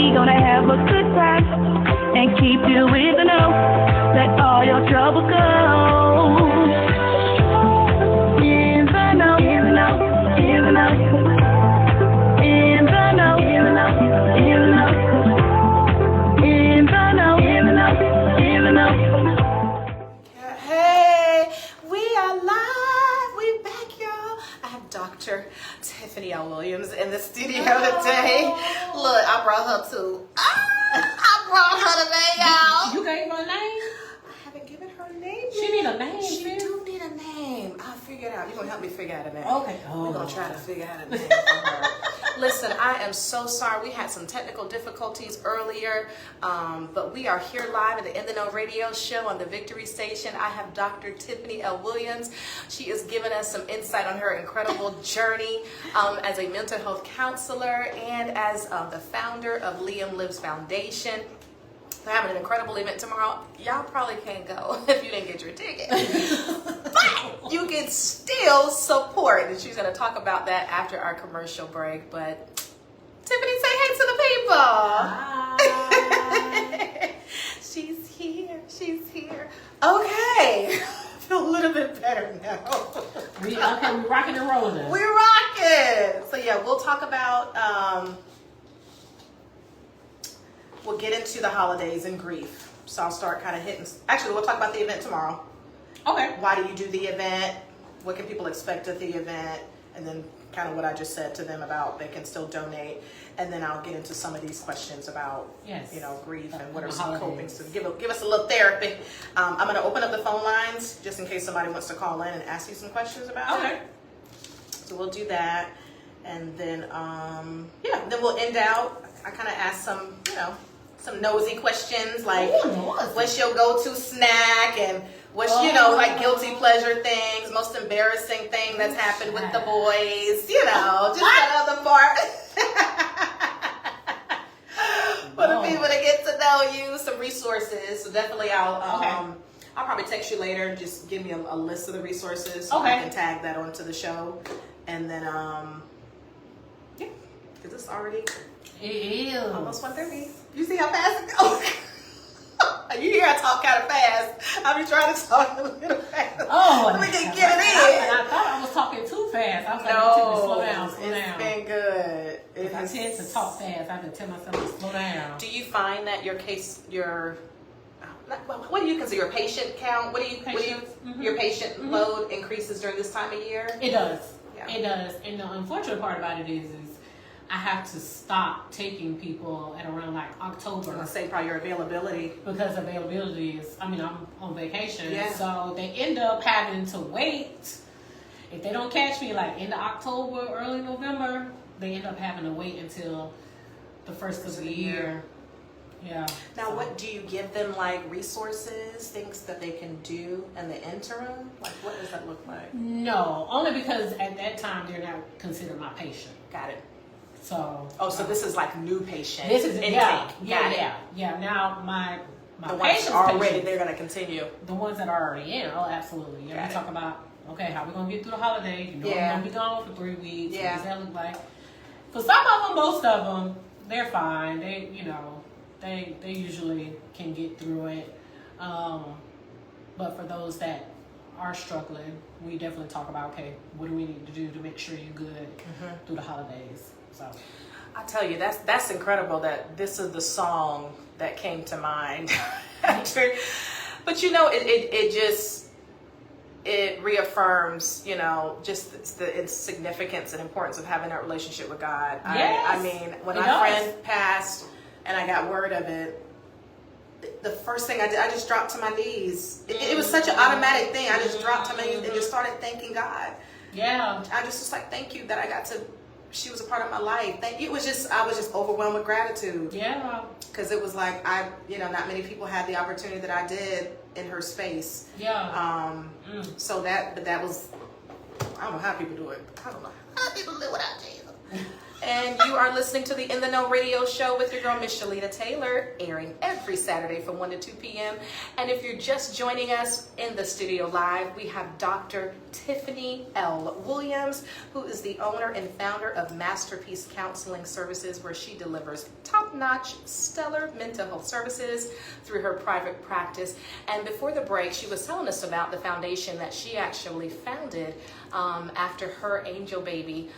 we gonna have a good time and keep you with the know. Let all your trouble go. In the know, in the know, in the know. In the know, in the know, in the know. In the know, in the know, in the know. Hey, we are live. We back, y'all. I have Dr. Tiffanie L. Williams in the studio today. Look, I brought her too. I brought her today, y'all. You gave her a name? I haven't given her a name yet. She need a name. She do need a name. I'll figure it out. You're going to help me figure out a name. Okay. We're going to try to figure out a name for her. Listen, I am so sorry. We had some technical difficulties earlier, but we are here live at the In the Know radio show on the Victory Station. I have Dr. Tiffanie L. Williams. She is giving us some insight on her incredible journey as a mental health counselor and as the founder of Liam Lives Foundation. We're having an incredible event tomorrow. Y'all probably can't go if you didn't get your ticket. But you can still support. And she's going to talk about that after our commercial break. But Tiffanie, say hey to the people. Hi. She's here. She's here. Okay. I feel a little bit better now. We rocking and rolling. We're rocking. So yeah, we'll talk about... we'll get into the holidays and grief. So I'll start kind of hitting... Actually, we'll talk about the event tomorrow. Okay. Why do you do the event? What can people expect at the event? And then kind of what I just said to them about they can still donate. And then I'll get into some of these questions about, grief and what are some coping. So give us a little therapy. I'm going to open up the phone lines just in case somebody wants to call in and ask you some questions about it. So we'll do that. And then, then we'll end out. I kind of ask some, some nosy questions like, what's your go-to snack and what's, like guilty pleasure things, most embarrassing thing that's happened with the boys, just that other part. For the people to get to know you, some resources. So definitely I'll probably text you later and just give me a list of the resources so I can tag that onto the show. And then, because it's already... It is. Almost 1:30. You see how fast it goes? You hear I talk kind of fast. I be trying to talk a little fast. Oh, let me just get it in. I thought I was talking too fast. I was like, slow down. It's been good. I tend to talk fast. I have to tell myself to slow down. Do you find that what do you consider your patient count? Your patient load increases during this time of year? It does. Yeah. It does. And the unfortunate part about it is I have to stop taking people at around like October. I say probably your availability. Because availability is, I'm on vacation. Yeah. So they end up having to wait. If they don't catch me like end of October, early November, they end up having to wait until the first of the year. Yeah. Now, what do you give them, like resources, things that they can do in the interim? Like, what does that look like? No, only because at that time they're not considered my patient. Got it. So. So this is like new patient. This is intake. Yeah. Now my the ones already they're gonna continue. The ones that are already in, absolutely. Yeah, we talk about how we're gonna get through the holiday. We're gonna be gone for 3 weeks. Yeah. What does that look like? For some of them, most of them, they're fine. They they usually can get through it. But for those that are struggling, we definitely talk about what do we need to do to make sure you're good through the holidays. So I tell you, that's incredible that this is the song that came to mind after. But it reaffirms, just the significance and importance of having that relationship with God. Yes, when my friend passed and I got word of it, the first thing I did, I just dropped to my knees. It was such an automatic thing. I just dropped to my knees and just started thanking God. Yeah. I just was like, thank you that I got to, she was a part of my life. I was just overwhelmed with gratitude. Yeah. Because it was like, not many people had the opportunity that I did in her space. Yeah. So that was, I don't know how people do it. I don't know how people live without Jesus. And you are listening to the In the Know radio show with your girl, Michellita Taylor, airing every Saturday from 1 to 2 p.m. And if you're just joining us in the studio live, we have Dr. Tiffanie L. Williams, who is the owner and founder of Masterpiece Counseling Services, where she delivers top-notch, stellar mental health services through her private practice. And before the break, she was telling us about the foundation that she actually founded after her angel baby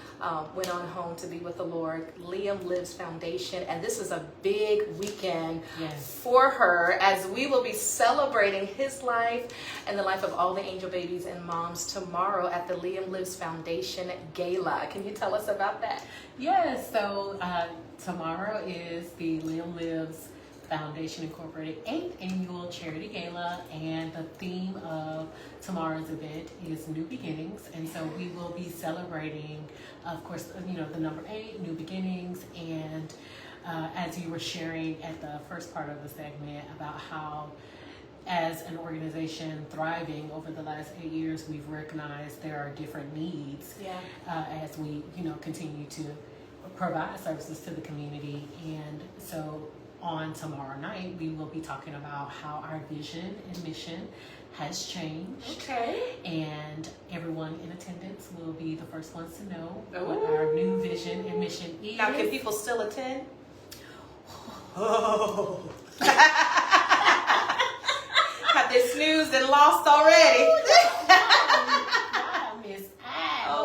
went on home to be with the Lord, Liam Lives Foundation. And this is a big weekend for her, as we will be celebrating his life and the life of all the angel babies and moms tomorrow at the Liam Lives Foundation Gala. Can you tell us about that? Yes, so tomorrow is the Liam Lives Foundation Incorporated 8th Annual Charity Gala, and the theme of tomorrow's event is New Beginnings. And so we will be celebrating, of course, the number 8, New Beginnings. And as you were sharing at the first part of the segment about how, as an organization thriving over the last 8 years, we've recognized there are different needs as we continue to provide services to the community. And so on tomorrow night, we will be talking about how our vision and mission has changed. Okay. And everyone in attendance will be the first ones to know what our new vision and mission is. Now, can people still attend? Oh. Have they snoozed and lost already?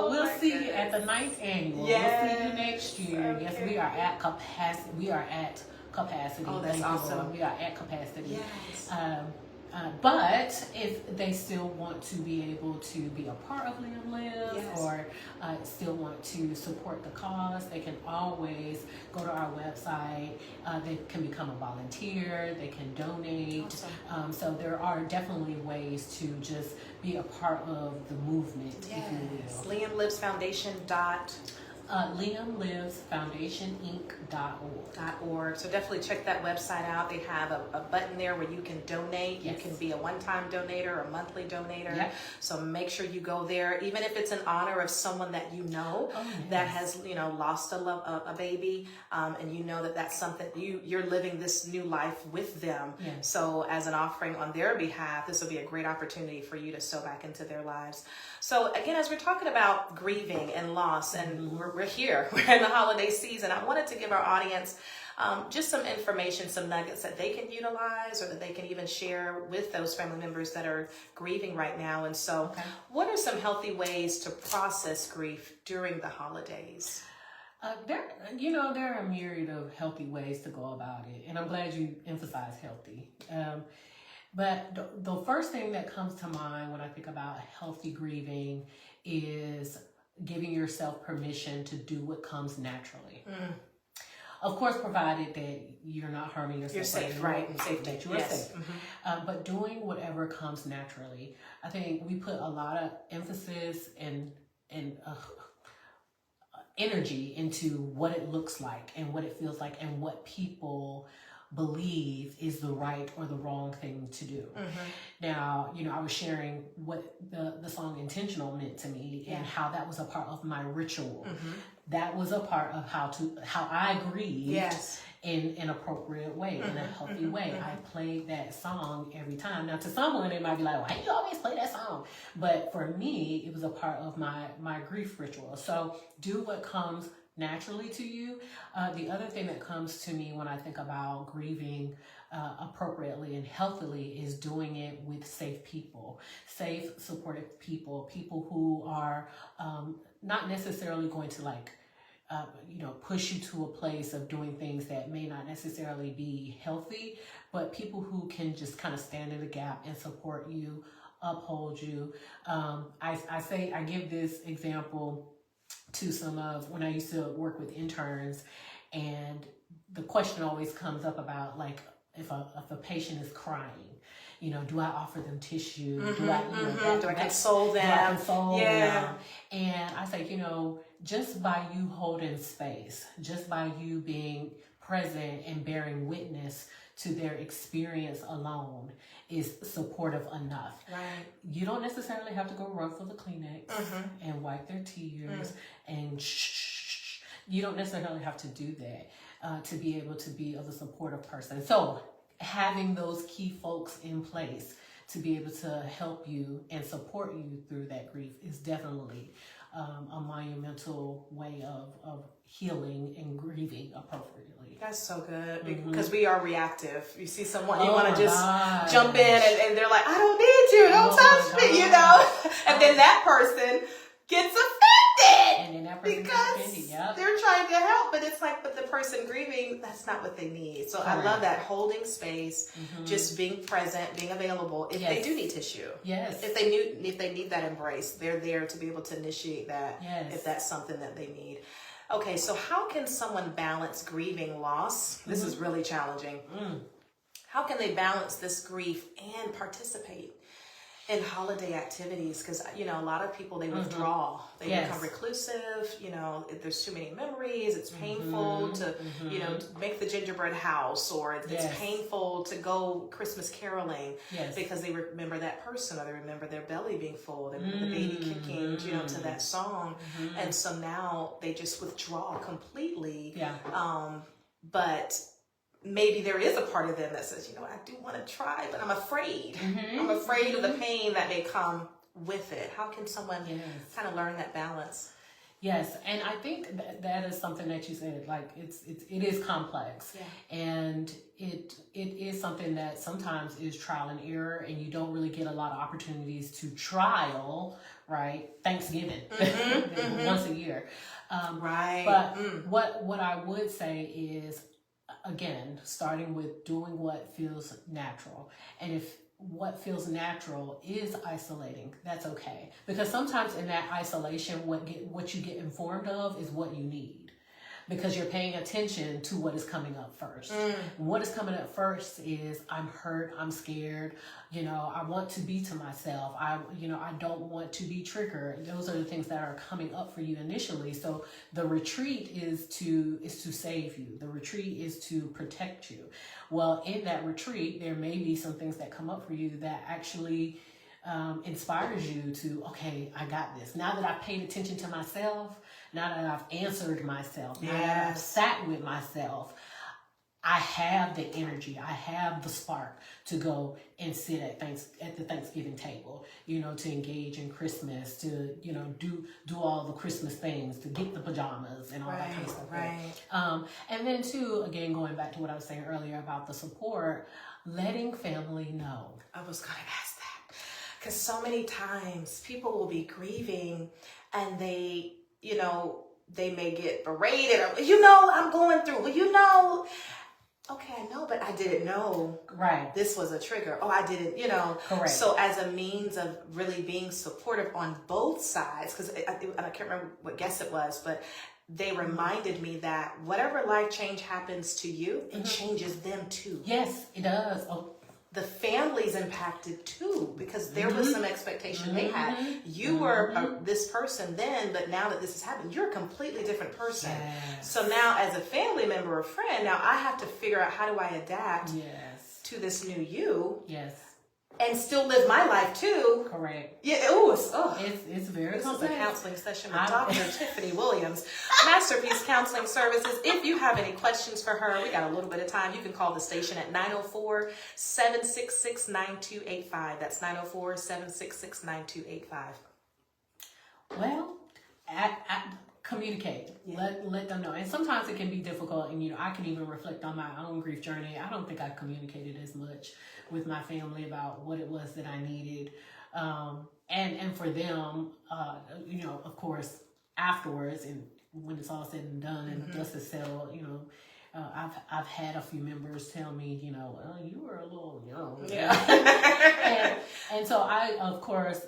We'll see you at the 9th annual. Yes. We'll see you next year. Okay. Yes, we are at capacity. We are at capacity. Oh, that's awesome. We are at capacity. Yes. But if they still want to be able to be a part of Liam Lives or still want to support the cause, they can always go to our website. They can become a volunteer. They can donate. Awesome. So there are definitely ways to just be a part of the movement, if you will. Liam Lives Foundation LiamLivesFoundationInc.org. So definitely check that website out. They have a button there where you can donate. Yes. You can be a one-time donator or a monthly donator. Yep. So make sure you go there, even if it's in honor of someone that you know that has lost a baby, and you know that's something you're living this new life with them. Yes. So as an offering on their behalf, this will be a great opportunity for you to sow back into their lives. So again, as we're talking about grieving and loss, and we're here, we're in the holiday season, I wanted to give our audience just some information, some nuggets that they can utilize or that they can even share with those family members that are grieving right now. And so what are some healthy ways to process grief during the holidays? There are a myriad of healthy ways to go about it, and I'm glad you emphasize healthy. But the first thing that comes to mind when I think about healthy grieving is giving yourself permission to do what comes naturally. Of course, provided that you're not harming yourself. You're safe, right? Safety. That you are safe. But doing whatever comes naturally. I think we put a lot of emphasis and energy into what it looks like and what it feels like and what people believe is the right or the wrong thing to do. Now, I was sharing what the song Intentional meant to me and how that was a part of my ritual. That was a part of how I grieved in an appropriate way, in a healthy way. I played that song every time. Now, to someone, they might be like, why do you always play that song? But for me, it was a part of my grief ritual. So do what comes naturally to you. The other thing that comes to me when I think about grieving appropriately and healthily is doing it with safe people, safe, supportive people who are not necessarily going to push you to a place of doing things that may not necessarily be healthy, but people who can just kind of stand in the gap and support you, uphold you. I give this example to some of when I used to work with interns, and the question always comes up about if a patient is crying, do I offer them tissue? Do I console them? And I say, just by you holding space, just by you being present and bearing witness to their experience alone is supportive enough. Right. You don't necessarily have to go run for the Kleenex and wipe their tears and You don't necessarily have to do that to be able to be of a supportive person. So having those key folks in place to be able to help you and support you through that grief is definitely a monumental way of healing and grieving appropriately. That's so good, because we are reactive. You see someone, you want to just jump in and they're like, I don't need you, don't touch me, you know? And then that person gets offended And then that person because gets offended. Yep. they're trying to help, but it's like, but the person grieving, that's not what they need. So I love that, holding space, just being present, being available. If they do need tissue, if they need that embrace, they're there to be able to initiate that. If that's something that they need. Okay, so how can someone balance grieving loss? This is really challenging. How can they balance this grief and participate in holiday activities? Because, you know, a lot of people, they withdraw. They become reclusive. You know, if there's too many memories, it's painful to, you know, to make the gingerbread house, or it's painful to go Christmas caroling because they remember that person, or they remember their belly being full, they remember the baby kicking, you know, to that song. And so now they just withdraw completely. But maybe there is a part of them that says, you know, I do want to try, but I'm afraid. I'm afraid of the pain that may come with it. How can someone kind of learn that balance? Yes, and I think that is something that you said, like it is complex, and it is something that sometimes is trial and error, and you don't really get a lot of opportunities to trial, right? Thanksgiving, once a year, But what I would say is, again, starting with doing what feels natural, and if what feels natural is isolating, that's okay. Because sometimes in that isolation, what you get informed of is what you need, because you're paying attention to what is coming up first. What is coming up first is, I'm hurt, I'm scared, you know, I want to be to myself, I don't want to be triggered. Those are the things that are coming up for you initially. So the retreat is to save you. The retreat is to protect you. Well, in that retreat, there may be some things that come up for you that actually inspires you to, okay, I got this. Now that I've paid attention to myself, now that I've answered myself, now that I've sat with myself, I have the energy, I have the spark to go and sit at the Thanksgiving table, you know, to engage in Christmas, to, you know, do all the Christmas things, to get the pajamas and all that kind of stuff. And then too, again, going back to what I was saying earlier about the support, letting family know. I was going to ask that, because so many times people will be grieving and they, you know, they may get berated, or, you know, I'm going through, well, you know, okay, I know, but I didn't know this was a trigger. Oh, I didn't, you know. So as a means of really being supportive on both sides, because I can't remember what guest it was, but they reminded me that whatever life change happens to you, it changes them too. Yes, it does. The family's impacted too, because there was some expectation they had. You were this person then, but now that this has happened, you're a completely different person. So now as a family member or friend, now I have to figure out, how do I adapt to this new you? And still live my life too. Yeah. It's very This complex. is a counseling session with Dr. Tiffanie Williams, Masterpiece Counseling Services. If you have any questions for her, we got a little bit of time. You can call the station at 904-766-9285. That's 904-766-9285. Well, communicate. Let them know. And sometimes it can be difficult, and, you know, I can even reflect on my own grief journey. I don't think I communicated as much with my family about what it was that I needed. And for them, you know, of course, afterwards, and when it's all said and done and the dust is settled, you know, I've had a few members tell me, you know, you were a little young. and so I, of course,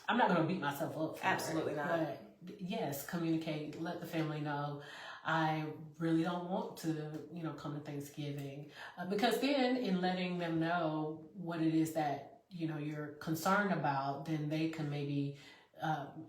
I'm not going to beat myself up for Absolutely it, not. But yes, communicate, let the family know. I really don't want to, you know, come to Thanksgiving, because then in letting them know what it is that, you know, you're concerned about, then they can maybe,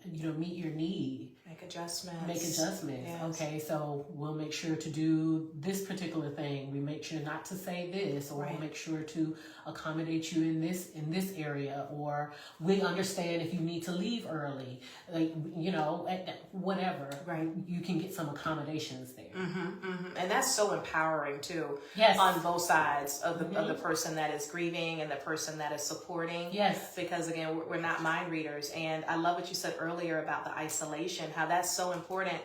you know, meet your need Make adjustments. Yes. Okay, so we'll make sure to do this particular thing. We make sure not to say this, or we'll make sure to accommodate you in this area, or we understand if you need to leave early, like, you know, whatever. Right. You can get some accommodations there. And that's so empowering too. Yes. On both sides of the person that is grieving and the person that is supporting. Yes. Because again, we're not mind readers. And I love what you said earlier about the isolation, how that's so important,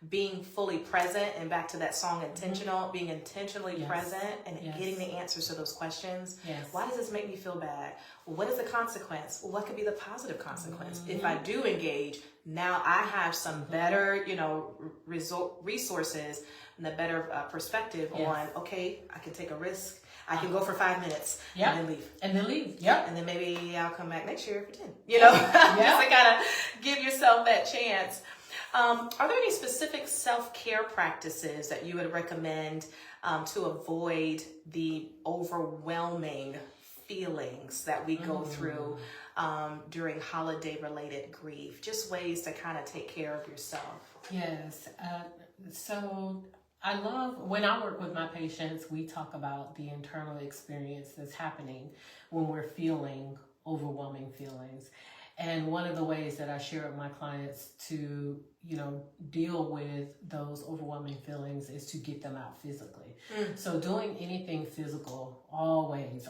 being fully present, and back to that song Intentional, being intentionally present and getting the answers to those questions. Yes. Why does this make me feel bad? Well, what is the consequence? Well, what could be the positive consequence? If I do engage, now I have some better, you know, resources and a better perspective on, okay, I can take a risk. I can go for 5 minutes and then leave. And then leave. Yep. And then maybe I'll come back next year for 10. You know, just to kind of give yourself that chance. Are there any specific self-care practices that you would recommend to avoid the overwhelming feelings that we go through during holiday-related grief? Just ways to kind of take care of yourself. Yes. So I love, when I work with my patients, we talk about the internal experience that's happening when we're feeling overwhelming feelings. And one of the ways that I share with my clients to, you know, deal with those overwhelming feelings is to get them out physically. So doing anything physical, always,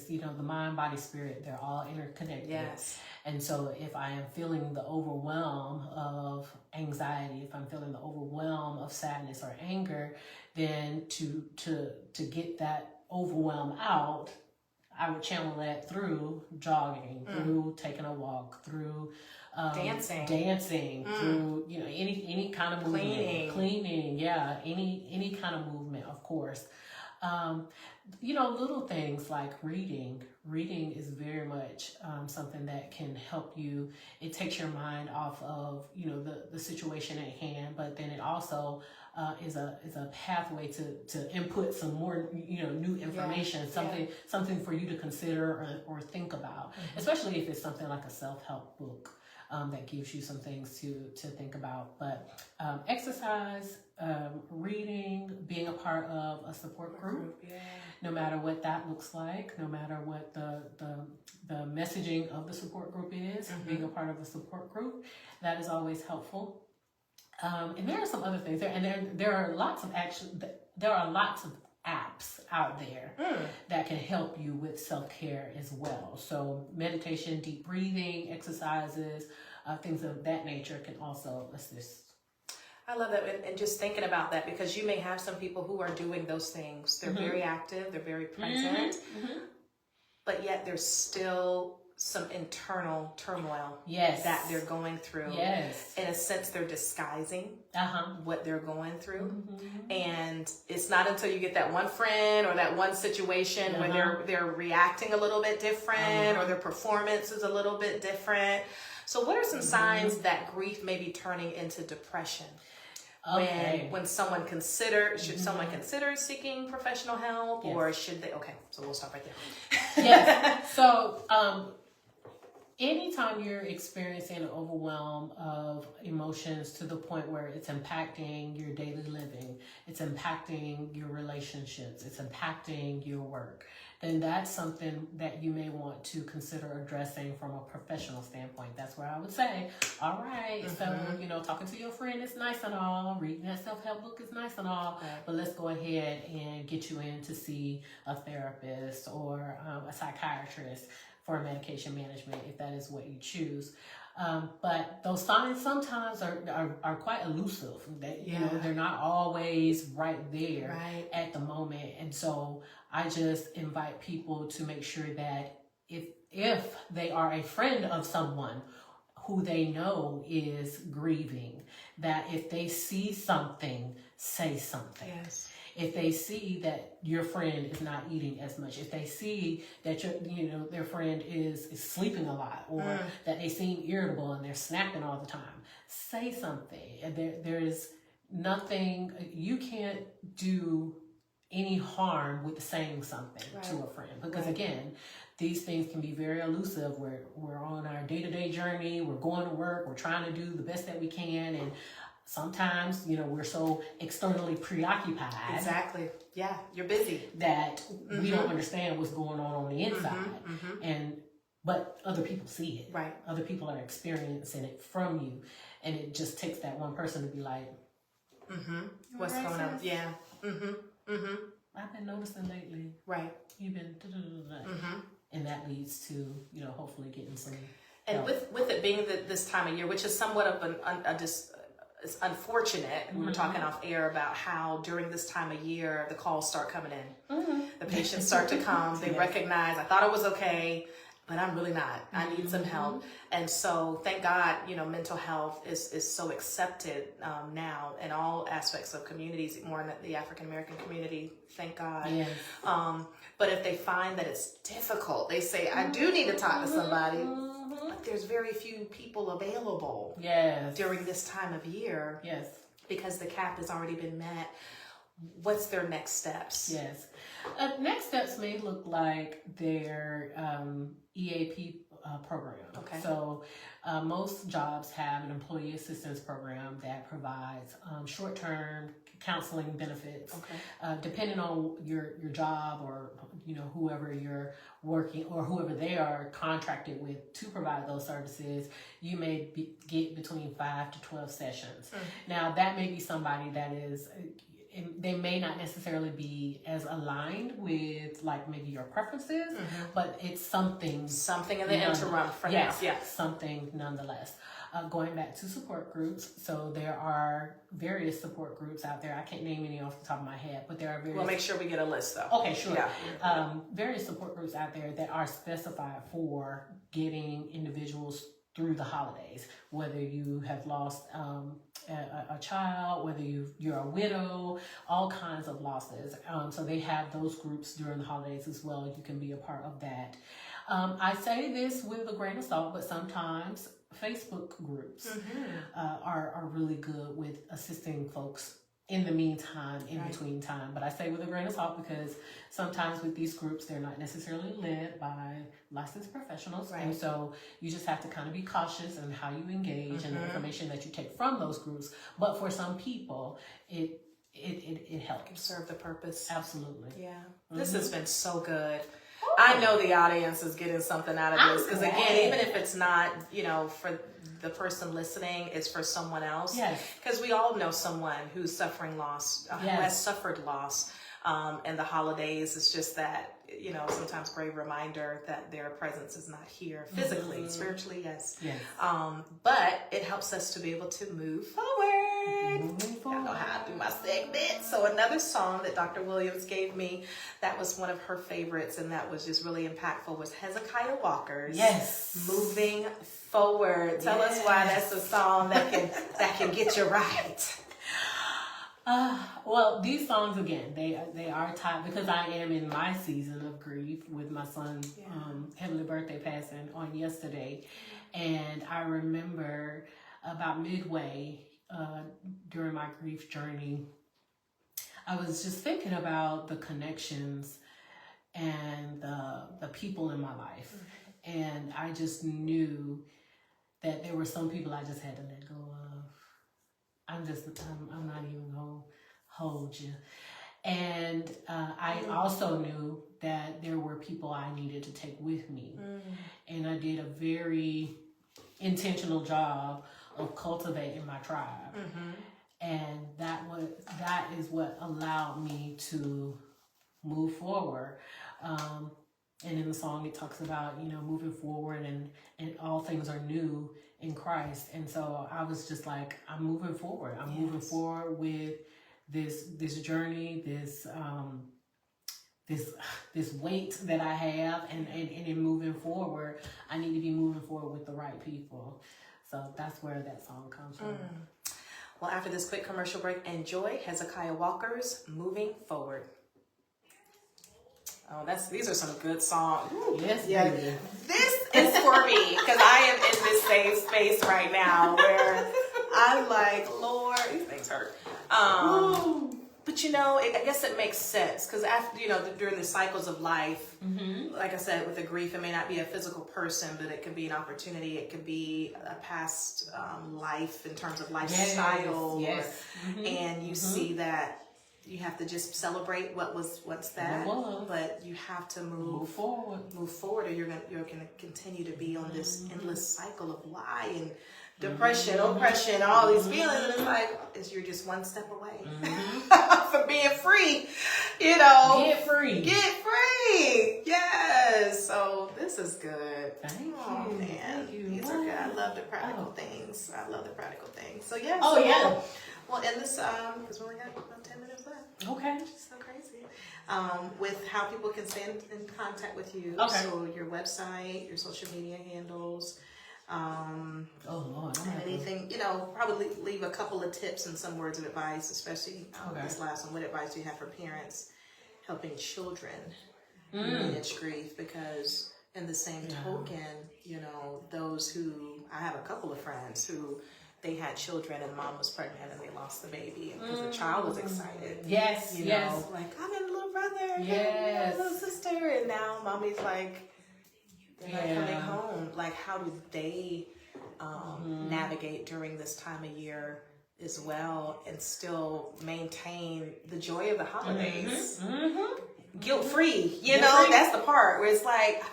you know, the mind, body, spirit, they're all interconnected. Yes. And so if I am feeling the overwhelm of anxiety, if I'm feeling the overwhelm of sadness or anger, then to get that overwhelm out, I would channel that through jogging, through taking a walk, through dancing, through, you know, any kind of movement, cleaning, any kind of movement, of course. You know, little things like reading is very much something that can help you. It takes your mind off of, you know, the situation at hand, but then it also is a pathway to input some more, you know, new information, something for you to consider or think about, especially if it's something like a self-help book that gives you some things to think about. But exercise, reading, being a part of a support group, no matter what that looks like, no matter what the messaging of the support group is, being a part of the support group, that is always helpful. And there are some other things there, and there are lots of apps out there that can help you with self-care as well. So meditation, deep breathing, exercises, things of that nature can also assist. I love that, and just thinking about that, because you may have some people who are doing those things. They're very active, they're very present, but yet there's still some internal turmoil that they're going through. In a sense, they're disguising what they're going through. And it's not until you get that one friend or that one situation where they're reacting a little bit different or their performance is a little bit different. So what are some signs that grief may be turning into depression? When someone should someone consider seeking professional help, or should they? Okay, so we'll stop right there. So anytime you're experiencing an overwhelm of emotions to the point where it's impacting your daily living, it's impacting your relationships, it's impacting your work, then that's something that you may want to consider addressing from a professional standpoint. That's where I would say, all right, so, you know, talking to your friend is nice and all, reading that self-help book is nice and all, but let's go ahead and get you in to see a therapist or a psychiatrist for medication management, if that is what you choose. But those signs sometimes are quite elusive. You know, they're not always right there at the moment. And so I just invite people to make sure that if they are a friend of someone who they know is grieving, that if they see something, say something. If they see that your friend is not eating as much, if they see that their friend is sleeping a lot, or that they seem irritable and they're snapping all the time, say something. There is nothing, you can't do any harm with saying something to a friend, because again, these things can be very elusive. We're on our day-to-day journey. We're going to work. We're trying to do the best that we can. And sometimes, we're so externally preoccupied. Exactly. Yeah, you're busy. That we don't understand what's going on the inside. But other people see it. Right. Other people are experiencing it from you. And it just takes that one person to be like, what's going on? Yeah. I've been noticing lately. Right. You've been, and that leads to, hopefully getting some And help. with it being this time of year, which is somewhat of it's unfortunate. We were talking off air about how during this time of year, the calls start coming in. The patients start to come. They recognize, I thought it was okay, but I'm really not. I need some help. And so thank God, mental health is so accepted now in all aspects of communities, more in the African-American community, thank God. Yes. But if they find that it's difficult, they say, I do need to talk to somebody, but there's very few people available during this time of year because the cap has already been met. What's their next steps? Yes. Next steps may look like their EAP program. Okay. So most jobs have an employee assistance program that provides short-term counseling benefits. Okay. Depending on your job or whoever you're working or whoever they are contracted with to provide those services, you may get between 5 to 12 sessions. Now that may be somebody that is. They may not necessarily be as aligned with like maybe your preferences, but it's something in the interim for now. Yes, something nonetheless. Going back to support groups, so there are various support groups out there. I can't name any off the top of my head, but there are various. We'll make sure we get a list though. Okay, sure. Yeah. Various support groups out there that are specified for getting individuals through the holidays, whether you have lost a child, whether you're a widow, all kinds of losses. So they have those groups during the holidays as well. You can be a part of that. I say this with a grain of salt, but sometimes Facebook groups are really good with assisting folks in the meantime, in between time. But I say with a grain of salt because sometimes with these groups, they're not necessarily led by licensed professionals. And so you just have to kind of be cautious in how you engage and the information that you take from those groups. But for some people, it helps. It can serve the purpose. Absolutely. Yeah. This has been so good. I know the audience is getting something out of this because again, even if it's not, for the person listening, it's for someone else. Yes. Because we all know someone who's suffering loss, who has suffered loss. And the holidays, it's just that, sometimes great reminder that their presence is not here physically, spiritually, yes. But it helps us to be able to move forward. I don't know how I do my segment. So another song that Dr. Williams gave me, that was one of her favorites, and that was just really impactful, was Hezekiah Walker's Moving Forward. Tell us why that's a song that can get you right. Well, these songs, again, they are tied because I am in my season of grief with my son's heavenly birthday passing on yesterday. And I remember about midway during my grief journey, I was just thinking about the connections and the people in my life. And I just knew that there were some people I just had to let go of. I'm not even gonna hold you. And I also knew that there were people I needed to take with me. And I did a very intentional job of cultivating my tribe. And that is what allowed me to move forward. And in the song it talks about, moving forward and all things are new in Christ. And so I was just like, I'm moving forward. I'm moving forward with this journey, this weight that I have, and in moving forward, I need to be moving forward with the right people. So that's where that song comes from. Well, after this quick commercial break, enjoy Hezekiah Walker's Moving Forward. Oh, these are some good songs. Ooh, yes, yeah. baby. This is for me because I am in this same space right now where I'm like, Lord, these things hurt. But I guess it makes sense because after during the cycles of life, like I said, with the grief, it may not be a physical person, but it could be an opportunity. It could be a past life in terms of lifestyle, yes. And you see that you have to just celebrate what's that, but you have to move forward, or you're gonna continue to be on this endless cycle of why and depression, oppression, all these feelings, and it's like you're just one step away from being free. Get free. Yes. So this is good. Thank you. Man, Thank you. These are good. I love the practical things. So yeah. Oh, yeah. We'll end this because we only got about 10 minutes left. Okay. So crazy. With how people can stay in contact with you. Okay. So your website, your social media handles. Oh Lord. And anything, probably leave a couple of tips and some words of advice, especially this last one. What advice do you have for parents helping children manage grief? Because in the same token, those who, I have a couple of friends who they had children and mom was pregnant and they lost the baby because the child was excited. Yes, like I'm in a little brother, yes, a little sister, and now mommy's like, they're not coming home. Like, how do they navigate during this time of year as well and still maintain the joy of the holidays? Guilt-free, that's the part where it's like,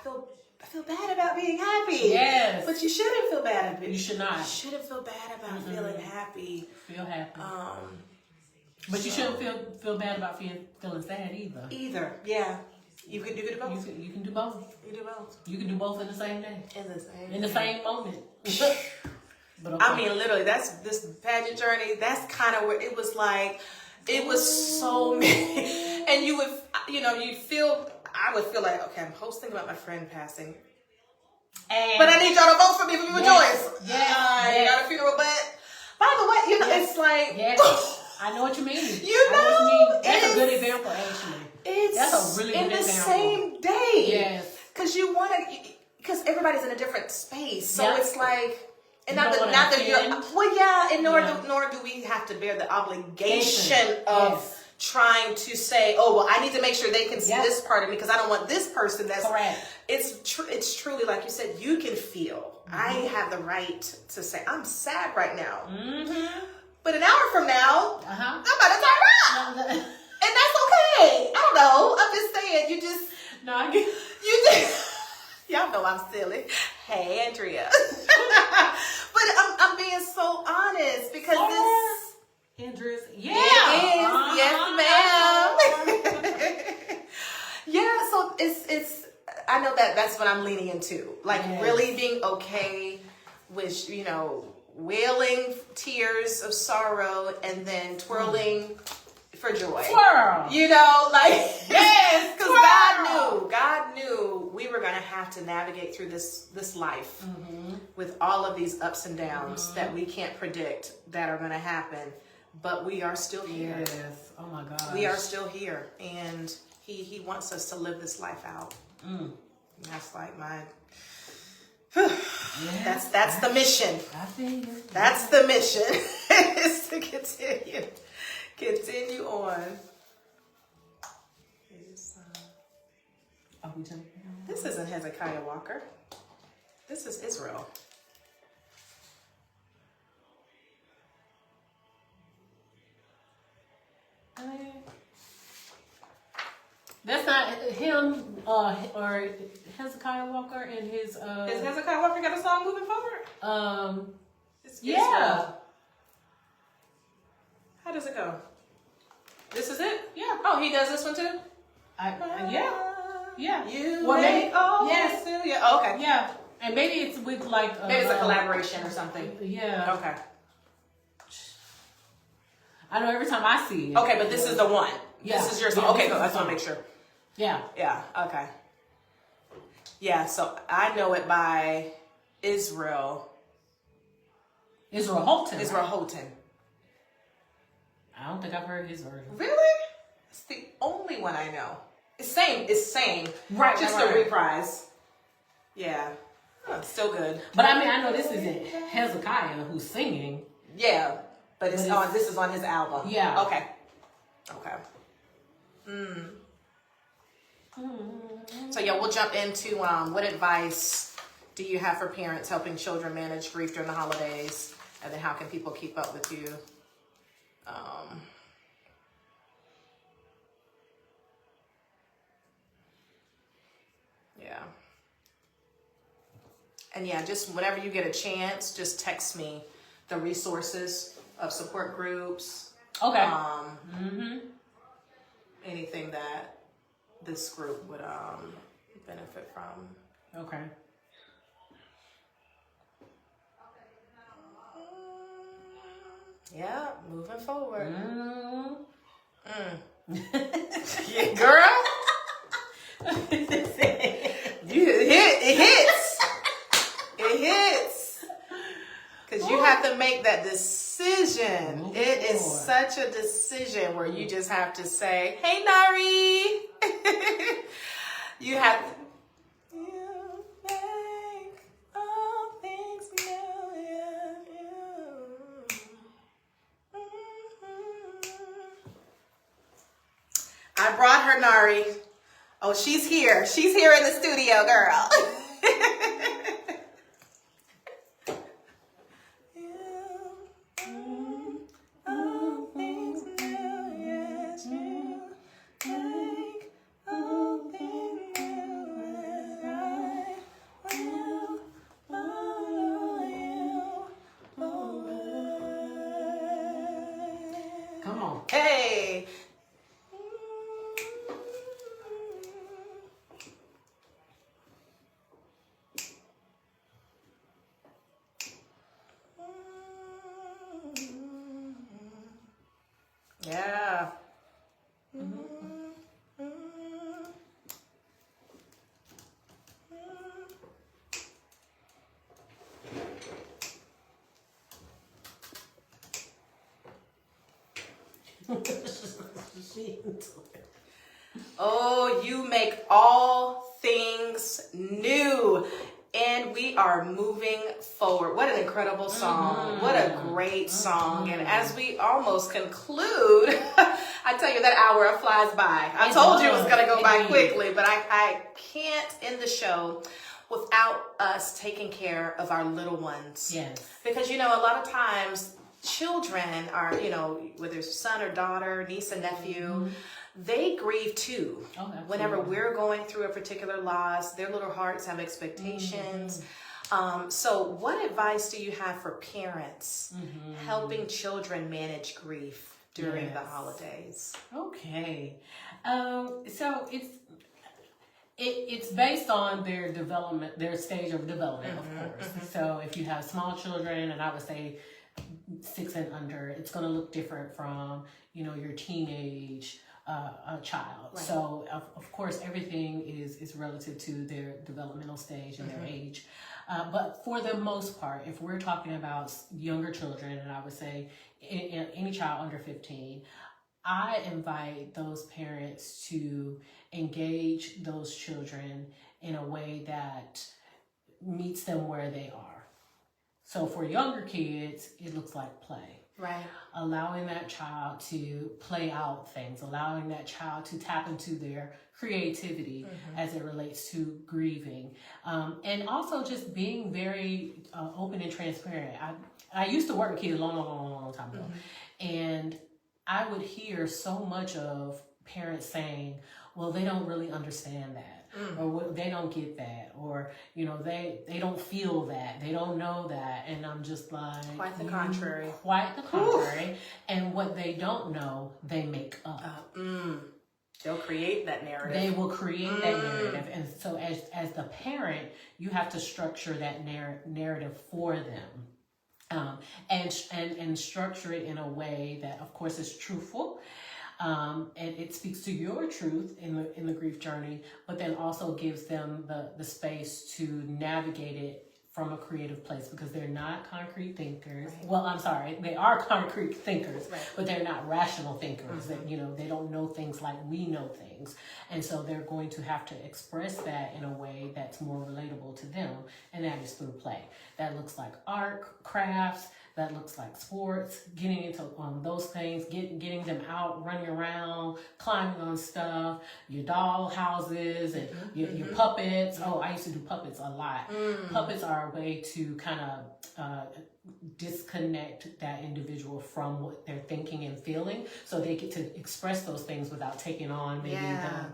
I feel bad about being happy. Yes. But you shouldn't feel bad about it. You should not. You shouldn't feel bad about feeling happy. Feel happy. But you shouldn't feel bad about feeling sad either. Yeah. You can do both. You can do both. You do both. You can do both in the same day. In the same moment. But okay. I mean, literally, that's this pageant journey. That's kind of where it was like, it was so many, and you would, I would feel like, okay, I'm posting about my friend passing, but I need y'all to vote for me for me rejoice. I got a funeral, but by the way, it's like, I know what you mean. That's a good example, actually. That's a really good example. In the same day. Yes. Because everybody's in a different space, so it's like. And nor do we have to bear the obligation of trying to say, oh, well, I need to make sure they can see this part of me because I don't want this person. That's correct. It's truly, like you said, you can feel. I have the right to say, I'm sad right now. But an hour from now, I'm about to turn up. And that's okay. I don't know. I'm just saying, y'all know I'm silly. Hey, Andrea. But I'm being so honest because Andrea's, yes, ma'am. So it's. I know that's what I'm leaning into, like really being okay with wailing tears of sorrow and then twirling for joy. Twirl. Yes, because God knew we were going to have to navigate through this life with all of these ups and downs that we can't predict that are going to happen, but we are still here. Yes. Oh my God. We are still here, and He wants us to live this life out. And that's like my. That's the mission. I feel you. That's the mission. Is to continue on. This isn't Hezekiah Walker. This is Israel. That's not him or Hezekiah Walker and his. Is Hezekiah Walker got a song moving forward? It's yeah. Israel. How does it go? This is it? Yeah. Oh, he does this one too? Yeah. You well, maybe. Oh, yes. Yeah. Oh, okay. Yeah. And maybe it's with like. Maybe it's a collaboration or something. Yeah. Okay. I know every time I see it. Okay, but this is the one. Yeah. This is your song. Okay, go. I just want to make sure. Yeah. Yeah. Okay. Yeah. So I know it by Israel. Israel Houghton. Israel Houghton. I don't think I've heard his version. Really? It's the only one I know. It's same. Right. Just a reprise. Yeah. Still good. But I mean, I know this isn't Hezekiah who's singing. Yeah. But this is on his album. Yeah. Okay. Okay. So yeah, we'll jump into what advice do you have for parents helping children manage grief during the holidays, and then how can people keep up with you? Yeah. And yeah, just whenever you get a chance, just text me the resources of support groups. Okay. Anything that this group would benefit from. Okay. Yeah, moving forward. Yeah, girl. It hits. It hits. Because you have to make that decision. It is such a decision where you just have to say, hey, Nari. You have to. You make all things new in you. I brought her, Nari. Oh, she's here. She's here in the studio, girl. Come on. Hey. Yeah. Oh, you make all things new. And we are moving forward. What an incredible song. What a great song. And as we almost conclude, I tell you, that hour flies by. I told you it was going to go by quickly, but I can't end the show without us taking care of our little ones. Yes. Because, you know, a lot of times children are, you know, whether it's son or daughter, niece and nephew, they grieve too. Oh, absolutely. Whenever we're going through a particular loss, their little hearts have expectations. So what advice do you have for parents helping children manage grief during the holidays? Okay. So it's based on their development, their stage of development, of course. So if you have small children, and I would say 6 and under, it's going to look different from, you know, your teenage a child. Right. So of course everything is relative to their developmental stage and their age. But for the most part, if we're talking about younger children, and I would say any child under 15, I invite those parents to engage those children in a way that meets them where they are. So for younger kids, it looks like play. Right. Allowing that child to play out things, allowing that child to tap into their creativity as it relates to grieving. And also just being very open and transparent. I used to work with kids a long time ago. And I would hear so much of parents saying, well, they don't really understand that. Or they don't get that, or, you know, they don't feel that, they don't know that. And I'm just like, quite the contrary. Quite the contrary. Oof. And what they don't know, they make up. They'll create that narrative. They will create that narrative. And so as the parent, you have to structure that narrative for them. And structure it in a way that, of course, is truthful. And it speaks to your truth in the grief journey, but then also gives them the space to navigate it from a creative place, because they're not concrete thinkers. Right. Well, I'm sorry, they are concrete thinkers, but they're not rational thinkers. That, you know, they don't know things like we know things. And so they're going to have to express that in a way that's more relatable to them, and that is through play. That looks like art, crafts. that looks like sports, getting into those things, getting them out, running around, climbing on stuff, your doll houses and your puppets. Oh, I used to do puppets a lot. Puppets are a way to kind of disconnect that individual from what they're thinking and feeling, so they get to express those things without taking on maybe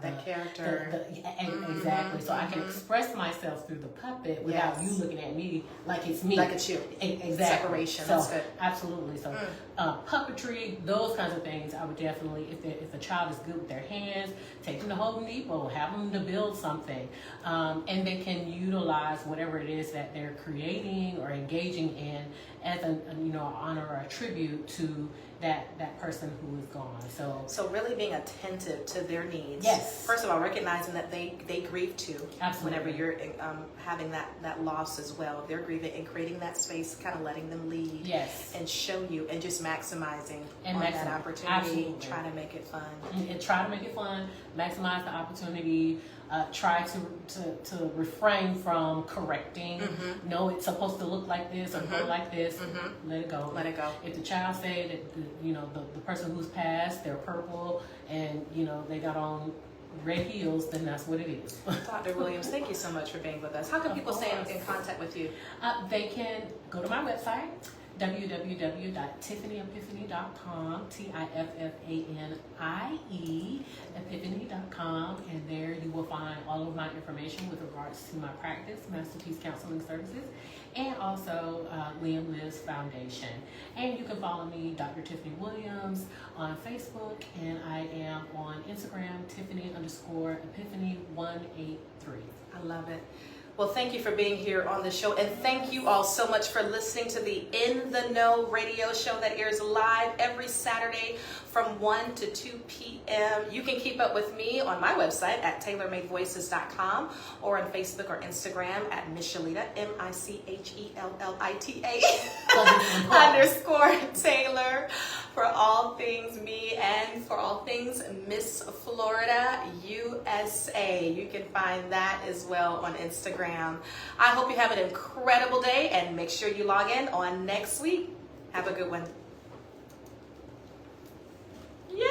the character. Exactly. So I can express myself through the puppet without you looking at me like it's me. Like it's you. Exactly. Separation. So, that's good. Absolutely. So puppetry, those kinds of things, I would definitely, if a child is good with their hands, take them to Home Depot, have them to build something, and they can utilize whatever it is that they're creating or engaging in as an honor or a tribute to that person who is gone. So really being attentive to their needs. Yes. First of all, recognizing that they grieve too. Absolutely. Whenever you're having that loss as well, they're grieving, and creating that space, kind of letting them lead. Yes. And show you, and just maximizing and that opportunity. Absolutely. Trying to make it fun. And try to make it fun. Maximize the opportunity. Try to refrain from correcting. No, it's supposed to look like this or go like this. Let it go. Let it go. If the child say that the person who's passed, they're purple and they got on red heels, then that's what it is. Dr. Williams, thank you so much for being with us. How can people stay in contact with you? They can go to my website, www.TiffanyEpiphany.com, TIFFANIE, epiphany.com, and there you will find all of my information with regards to my practice, Masterpiece Counseling Services, and also Liam Lives Foundation. And you can follow me, Dr. Tiffany Williams, on Facebook, and I am on Instagram, Tiffany_Epiphany183. I love it. Well, thank you for being here on the show, and thank you all so much for listening to the In the Know radio show that airs live every Saturday from 1 to 2 p.m. You can keep up with me on my website at tailormadevoices.com or on Facebook or Instagram at Michellita, MICHELLITA_ Taylor, for all things me and for all things Miss Florida USA. You can find that as well on Instagram. I hope you have an incredible day, and make sure you log in on next week. Have a good one. Yay!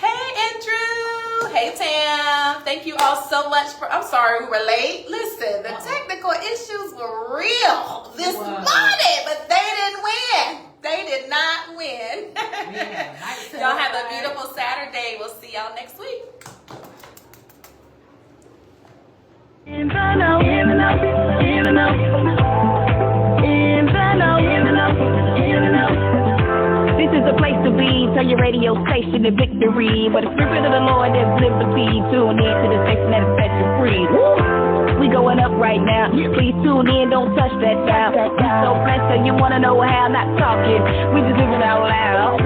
Hey, Andrew. Hey, Tam. Thank you all so much for, I'm sorry we were late. Listen, the technical issues were real this morning, but they didn't win. They did not win. Y'all have a beautiful Saturday. We'll see y'all next week. In the know, in the know, in the know, in the know, in the know, in the know. This is the place to be. Turn your radio station to victory. But the Spirit of the Lord is liberty. Tune in to the station that will set you free. We going up right now. Please tune in, don't touch that dial. We so blessed that you wanna know how. Not talking, we just living out loud.